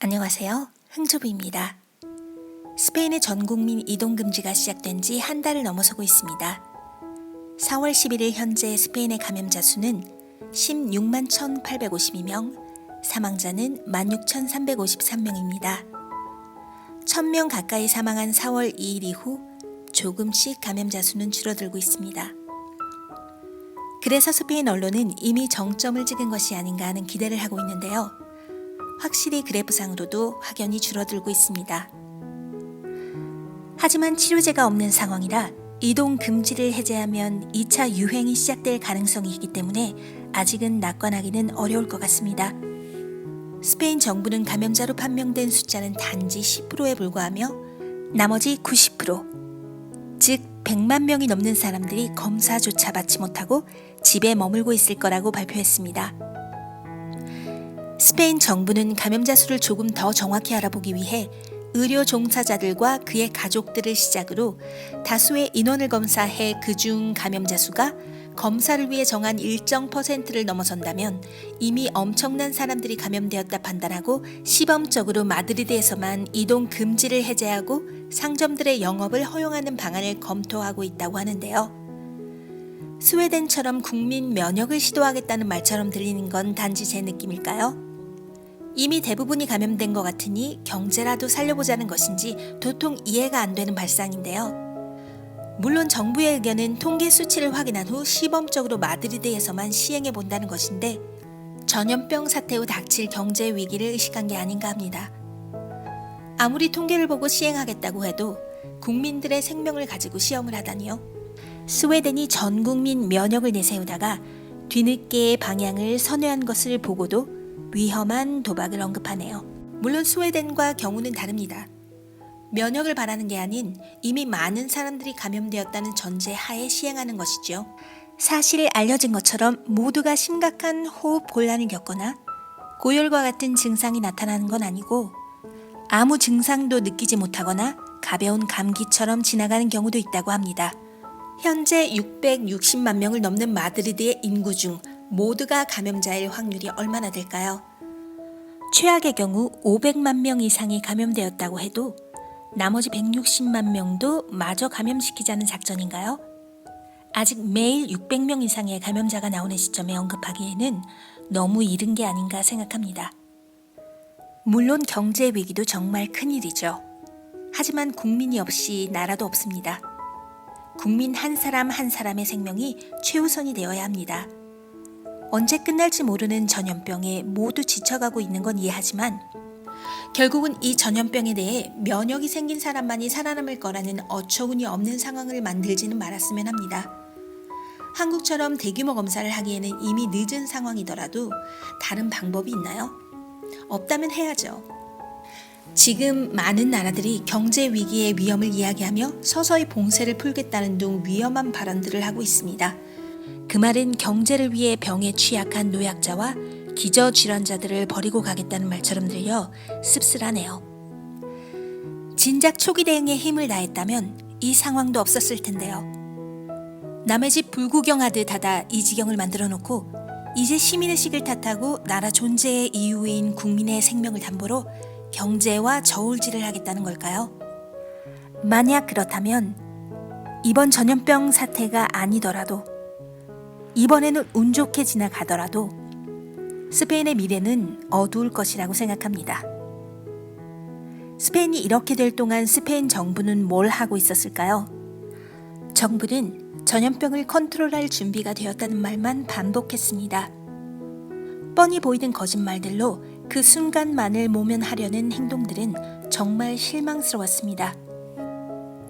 안녕하세요. 흥조비입니다. 스페인의 전국민 이동금지가 시작된 지 한 달을 넘어서고 있습니다. 4월 11일 현재 스페인의 감염자 수는 16만 1,852명, 사망자는 16,353명입니다. 1,000명 가까이 사망한 4월 2일 이후 조금씩 감염자 수는 줄어들고 있습니다. 그래서 스페인 언론은 이미 정점을 찍은 것이 아닌가 하는 기대를 하고 있는데요. 확실히 그래프상으로도 확연히 줄어들고 있습니다. 하지만 치료제가 없는 상황이라 이동 금지를 해제하면 2차 유행이 시작될 가능성이 있기 때문에 아직은 낙관하기는 어려울 것 같습니다. 스페인 정부는 감염자로 판명된 숫자는 단지 10%에 불과하며 나머지 90%, 즉 100만 명이 넘는 사람들이 검사조차 받지 못하고 집에 머물고 있을 거라고 발표했습니다. 스페인 정부는 감염자 수를 조금 더 정확히 알아보기 위해 의료 종사자들과 그의 가족들을 시작으로 다수의 인원을 검사해 그중 감염자 수가 검사를 위해 정한 일정 %를 넘어선다면 이미 엄청난 사람들이 감염되었다 판단하고 시범적으로 마드리드에서만 이동 금지를 해제하고 상점들의 영업을 허용하는 방안을 검토하고 있다고 하는데요. 스웨덴처럼 국민 면역을 시도하겠다는 말처럼 들리는 건 단지 제 느낌일까요? 이미 대부분이 감염된 것 같으니 경제라도 살려보자는 것인지 도통 이해가 안 되는 발상인데요. 물론 정부의 의견은 통계 수치를 확인한 후 시범적으로 마드리드에서만 시행해 본다는 것인데 전염병 사태 후 닥칠 경제 위기를 의식한 게 아닌가 합니다. 아무리 통계를 보고 시행하겠다고 해도 국민들의 생명을 가지고 시험을 하다니요. 스웨덴이 전 국민 면역을 내세우다가 뒤늦게 방향을 선회한 것을 보고도 위험한 도박을 언급하네요. 물론 스웨덴과 경우는 다릅니다. 면역을 바라는 게 아닌 이미 많은 사람들이 감염되었다는 전제 하에 시행하는 것이죠. 사실 알려진 것처럼 모두가 심각한 호흡 곤란을 겪거나 고열과 같은 증상이 나타나는 건 아니고 아무 증상도 느끼지 못하거나 가벼운 감기처럼 지나가는 경우도 있다고 합니다. 현재 660만 명을 넘는 마드리드의 인구 중 모두가 감염자일 확률이 얼마나 될까요? 최악의 경우 500만 명 이상이 감염되었다고 해도 나머지 160만 명도 마저 감염시키자는 작전인가요? 아직 매일 600명 이상의 감염자가 나오는 시점에 언급하기에는 너무 이른 게 아닌가 생각합니다. 물론 경제 위기도 정말 큰일이죠. 하지만 국민이 없이 나라도 없습니다. 국민 한 사람 한 사람의 생명이 최우선이 되어야 합니다. 언제 끝날지 모르는 전염병에 모두 지쳐가고 있는 건 이해하지만 결국은 이 전염병에 대해 면역이 생긴 사람만이 살아남을 거라는 어처구니 없는 상황을 만들지는 말았으면 합니다. 한국처럼 대규모 검사를 하기에는 이미 늦은 상황이더라도 다른 방법이 있나요? 없다면 해야죠. 지금 많은 나라들이 경제 위기의 위험을 이야기하며 서서히 봉쇄를 풀겠다는 등 위험한 발언들을 하고 있습니다. 그 말은 경제를 위해 병에 취약한 노약자와 기저질환자들을 버리고 가겠다는 말처럼 들려 씁쓸하네요. 진작 초기 대응에 힘을 다했다면 이 상황도 없었을 텐데요. 남의 집 불구경하듯 하다 이 지경을 만들어 놓고 이제 시민의식을 탓하고 나라 존재의 이유인 국민의 생명을 담보로 경제와 저울질을 하겠다는 걸까요? 만약 그렇다면 이번 전염병 사태가 아니더라도 이번에는 운 좋게 지나가더라도 스페인의 미래는 어두울 것이라고 생각합니다. 스페인이 이렇게 될 동안 스페인 정부는 뭘 하고 있었을까요? 정부는 전염병을 컨트롤할 준비가 되었다는 말만 반복했습니다. 뻔히 보이는 거짓말들로 그 순간만을 모면하려는 행동들은 정말 실망스러웠습니다.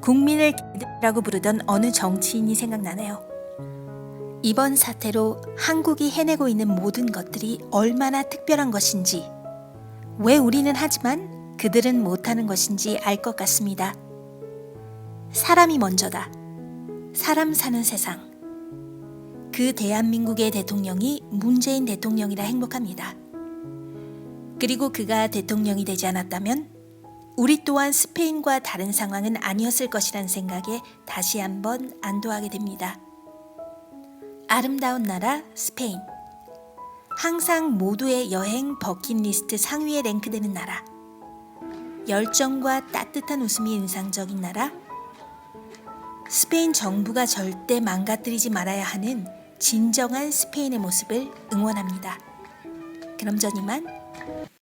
국민을 개들이라고 부르던 어느 정치인이 생각나네요. 이번 사태로 한국이 해내고 있는 모든 것들이 얼마나 특별한 것인지, 왜 우리는 하지만 그들은 못하는 것인지 알 것 같습니다. 사람이 먼저다. 사람 사는 세상. 그 대한민국의 대통령이 문재인 대통령이라 행복합니다. 그리고 그가 대통령이 되지 않았다면 우리 또한 스페인과 다른 상황은 아니었을 것이라는 생각에 다시 한번 안도하게 됩니다. 아름다운 나라 스페인. 항상 모두의 여행 버킷리스트 상위에 랭크되는 나라. 열정과 따뜻한 웃음이 인상적인 나라? 스페인 정부가 절대 망가뜨리지 말아야 하는 진정한 스페인의 모습을 응원합니다. 그럼 전 이만